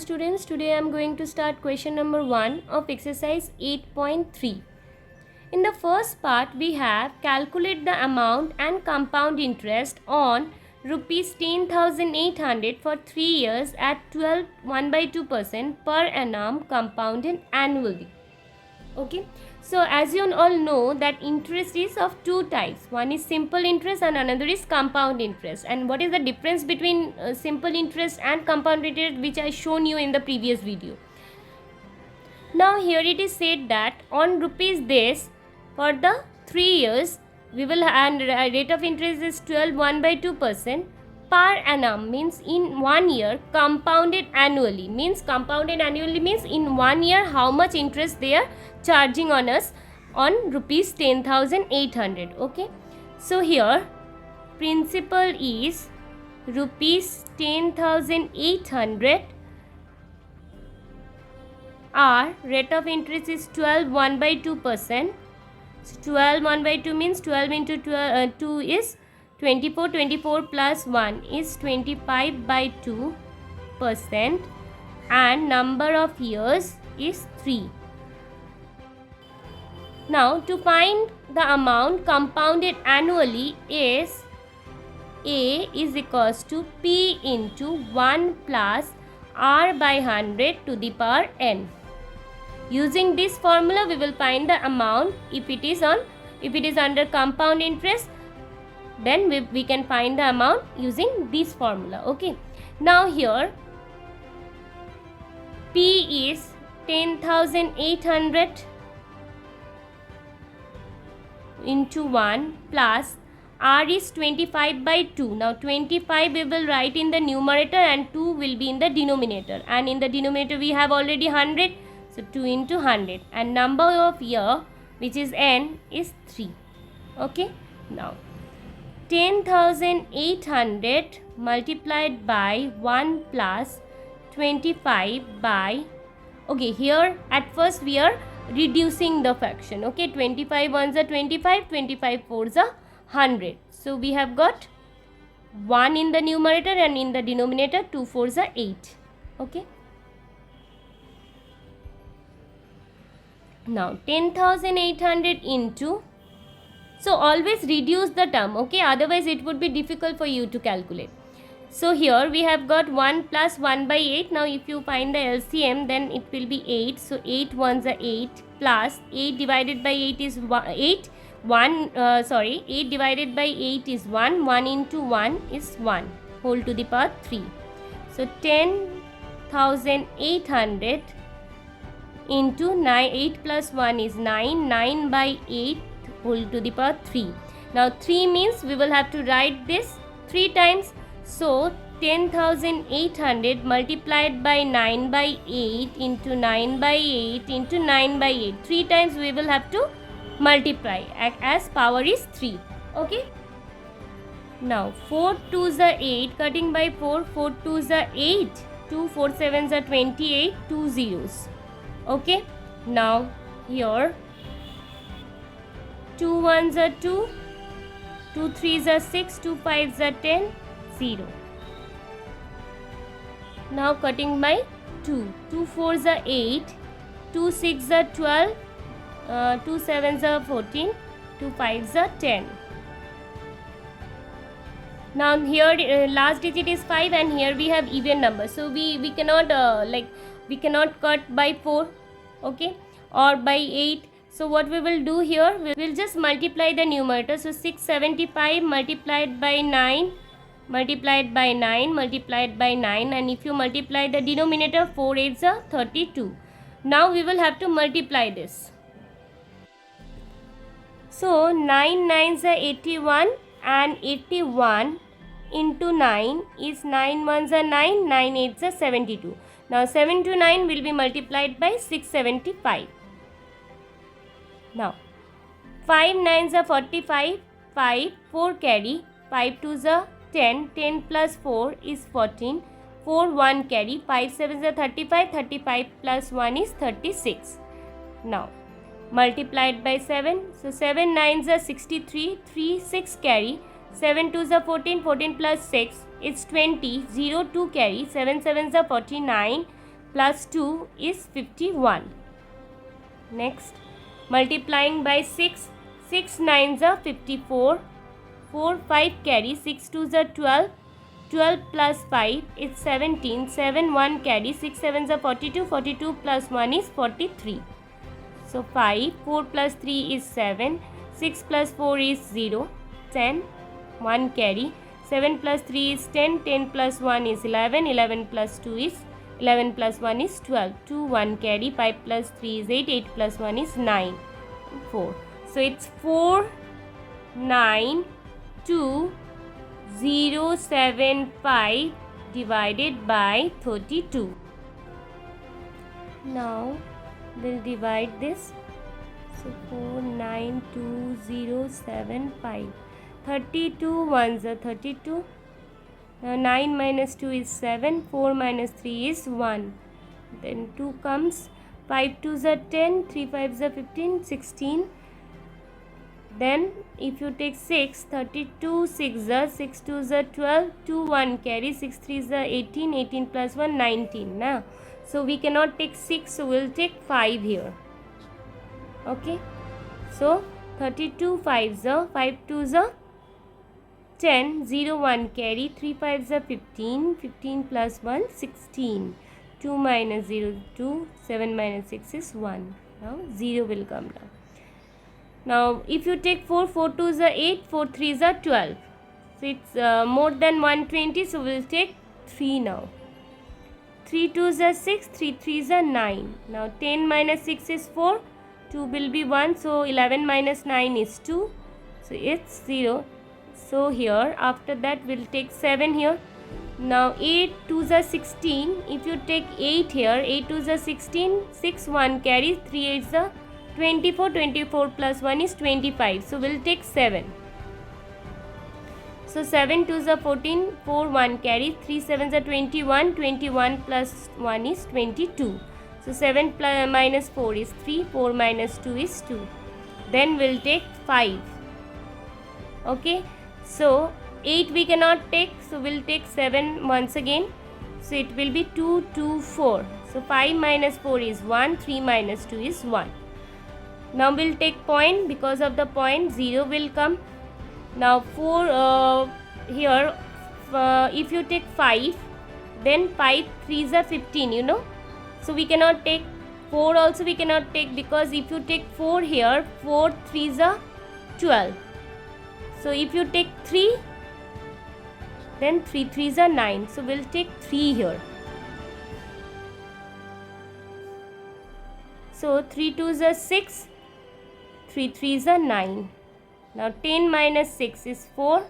students, today I am going to start question number 1 of exercise 8.3. In the first part we have calculate the amount and compound interest on rupees 10,800 for 3 years at 12 1/2% per annum compounded annually. Okay, so as you all know that interest is of two types. One is simple interest and another is compound interest. And what is the difference between simple interest and compound interest, which I shown you in the previous video. Now here it is said that on rupees this for the 3 years we will, and rate of interest is 12 1/2% per annum, means in 1 year. Compounded annually means in 1 year how much interest they are charging on us on rupees 10,800. Okay, so here principal is rupees 10,800. Our rate of interest is 12 1/2%. So 12 1/2 means 12 into 2 is 24. 24 plus 1 is 25/2%, and number of years is 3. Now to find the amount compounded annually is A is equals to P into 1 plus R by 100 to the power n. Using this formula we will find the amount. If it is under compound interest, then we can find the amount using this formula. Okay, now here P is 10,800 into 1 plus R is 25/2. Now 25 we will write in the numerator and 2 will be in the denominator, and in the denominator we have already 100, so 2 into 100, and number of year, which is n, is 3. Okay, now 10,800 multiplied by 1 plus 25 by, okay, here at first we are reducing the fraction. Okay, 25 ones are 25, 25 fours are 100. So we have got 1 in the numerator and in the denominator 2 fours are 8. Okay, now 10,800 into, so always reduce the term, okay, otherwise it would be difficult for you to calculate. So here we have got 1 plus 1/8. Now if you find the LCM, then it will be 8. So 8 ones are 8 plus 8 divided by 8 is 8. 8 divided by 8 is 1. 1 into 1 is 1 whole to the power 3. So 10,800 into 9. 8 plus 1 is 9. 9 by 8 whole to the power 3. Now 3 means we will have to write this 3 times. So 10,800 multiplied by 9 by 8 into 9 by 8 into 9 by 8. 3 times we will have to multiply as power is 3. Okay. Now 4 2s are 8, cutting by 4, 4 2s are 8, 2 4 7s are 28, 2 zeros. Okay. Now here 2 1s are 2, 2 3s are 6, 2 5s are 10, 0. Now cutting by 2, 2 4s are 8, 2 6s are 12, 2 7s are 14, 2 5s are 10. Now here last digit is 5 and here we have even number, so we cannot we cannot cut by 4, okay, or by 8. So what we will do here, we will just multiply the numerator. So 675 multiplied by 9 multiplied by 9 multiplied by 9, and if you multiply the denominator, 4 8s are 32. Now we will have to multiply this. So 9 9s are 81, and 81 into 9 is 9 1s are 9, 9 8s are 72. Now 7 to 9 will be multiplied by 675. Now 5 9s are 45, 5 4 carry, 5 2s are 10, 10 plus 4 is 14, 4 1 carry, 5 7s are 35, 35 plus 1 is 36. Now multiplied by 7, so 7 9s are 63, 3 6 carry, 7 2s are 14, 14 plus 6 is 20, 0 2 carry, 7 7s are 49, plus 2 is 51. Next, multiplying by 6, 6 9s are 54, 4 5 carry, 6 2s are 12, 12 plus 5 is 17, 7 1 carry, 6 7s are 42, 42 plus 1 is 43. So 5, 4 plus 3 is 7, 6 plus 4 is 0, 10, 1 carry, 7 plus 3 is 10, 10 plus 1 is 11, 11 plus 2 is 11 plus 1 is 12, 2 1 carry, 5 plus 3 is 8, 8 plus 1 is 9, 4. So it's 4, 9, 2, 0, 7, 5 divided by 32. Now we'll divide this. So 4, 9, 2, 0, 7, 5. 32 ones are 32. Now 9 minus 2 is 7. 4 minus 3 is 1. Then 2 comes. 5 2s are 10. 3 5s are 15, 16. Then if you take 6, 32 6 are 6 2s are 12. 2 1 carry. 6 3s are 18. 18 plus 1 19. Now, so we cannot take 6. So we'll take 5 here. Okay. So 32 5s are 5 2s are 10, 0 1 carry, 3 5s are 15, 15 plus 1 16, 2 minus 0 2, 7 minus 6 is 1. Now 0 will come down. Now if you take 4, 4 2s are 8, 4 3s are 12. So it's more than 120, so we'll take 3 now. 3 2s are 6, 3 3s are 9. Now 10 minus 6 is 4, 2 will be 1, so 11 minus 9 is 2, so it's 0. So here after that we'll take 7 here. Now 8 2s are 16. If you take 8 here, 8 2s are 16, 6 1 carries, 3 8s are 24, 24 plus 1 is 25. So we'll take 7. So 7 2s are 14, 4 1 carries, 3 7s are 21, 21 plus 1 is 22. So 7 minus 4 is 3, 4 minus 2 is 2. Then we'll take 5. Okay. So 8 we cannot take, so we'll take 7 once again. So it will be 2, 2, 4. So 5 minus 4 is 1, 3 minus 2 is 1. Now we'll take point, because of the point 0 will come. Now 4 here, if you take 5, then 5 3s are 15, you know. So we cannot take 4 also, we cannot take, because if you take 4 here, 4 3s are 12. So if you take 3, then 3 3s are 9. So we'll take 3 here. So 3 2s are 6, 3 3s are 9. Now 10 minus 6 is 4,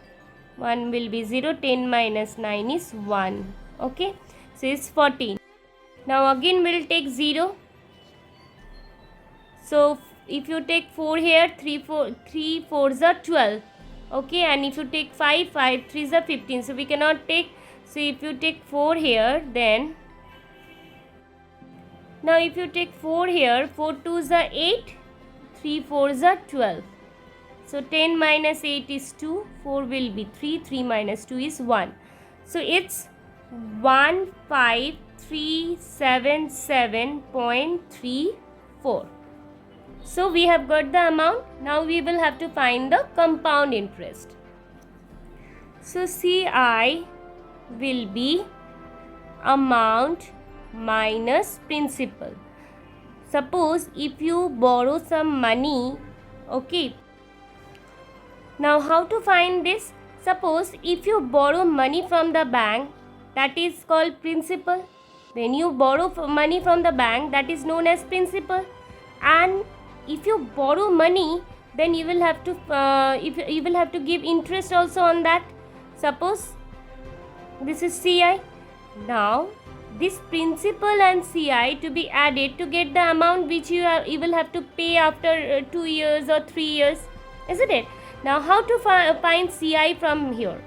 1 will be 0, 10 minus 9 is 1. Okay, so it's 14. Now again we'll take 0. So if you take 4 here, 3 4s are 12. Okay, and if you take 5, 5 3s are 15. So we cannot take. So if you take 4 here, then now if you take 4 here, 4 2s are 8, 3 4s are 12. So 10 minus 8 is 2, 4 will be 3, 3 minus 2 is 1. So it's 15,377.34. So we have got the amount. Now we will have to find the compound interest. So CI will be amount minus principal. Suppose if you borrow some money, okay. Now how to find this? Suppose if you borrow money from the bank, that is called principal. When you borrow money from the bank, that is known as principal. And if you borrow money, then you will have to you will have to give interest also on that. Suppose this is CI. Now this principal and CI to be added to get the amount which you will have to pay after 2 years or 3 years, isn't it? Now how to find CI from here?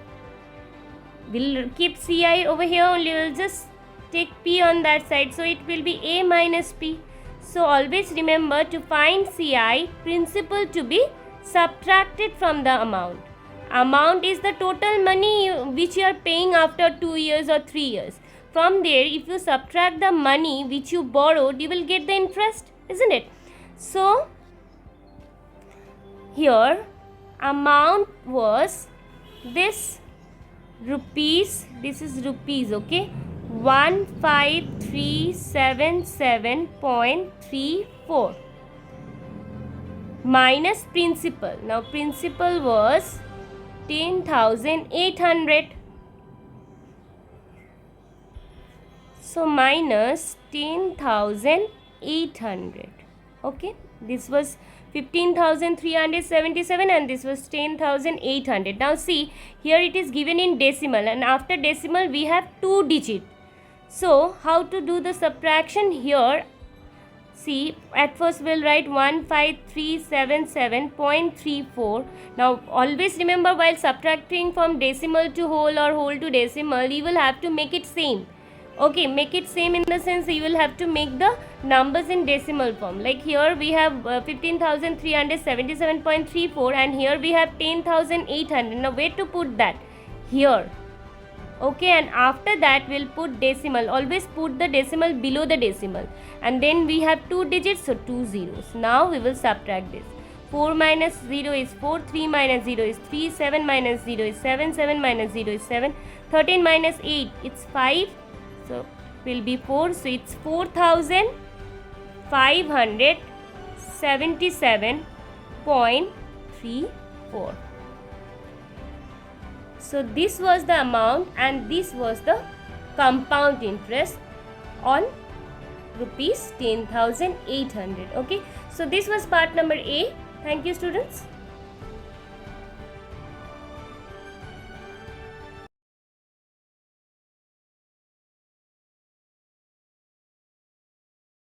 We'll keep CI over here only. We'll just take P on that side. So it will be A minus P. So always remember to find CI, principal to be subtracted from the amount. Amount is the total money which you are paying after 2 years or 3 years. from there, if you subtract the money which you borrowed, you will get the interest, isn't it? So here amount was this rupees, this is rupees, okay, 15377.34 minus principal. Now principal was 10,800. So minus 10,800. Okay, this was 15,377 and this was 10,800. Now see, here it is given in decimal, and after decimal we have 2 digit. So how to do the subtraction here? See, at first we'll write 15377.34. Now always remember, while subtracting from decimal to whole or whole to decimal, you will have to make it same. Okay, make it same in the sense you will have to make the numbers in decimal form. Like here we have 15,377.34 and here we have 10,800. Now where to put that? Here. Okay, and after that we'll put decimal. Always put the decimal below the decimal. And then we have 2 digits, so 2 zeros. Now we will subtract this. 4 minus 0 is 4, 3 minus 0 is 3, 7 minus 0 is 7, 7 minus 0 is 7, 13 minus 8, it's 5. So will be 4, so it's 4,577.34. So this was the amount and this was the compound interest on rupees 10,800. Okay, so this was part number A. Thank you, students.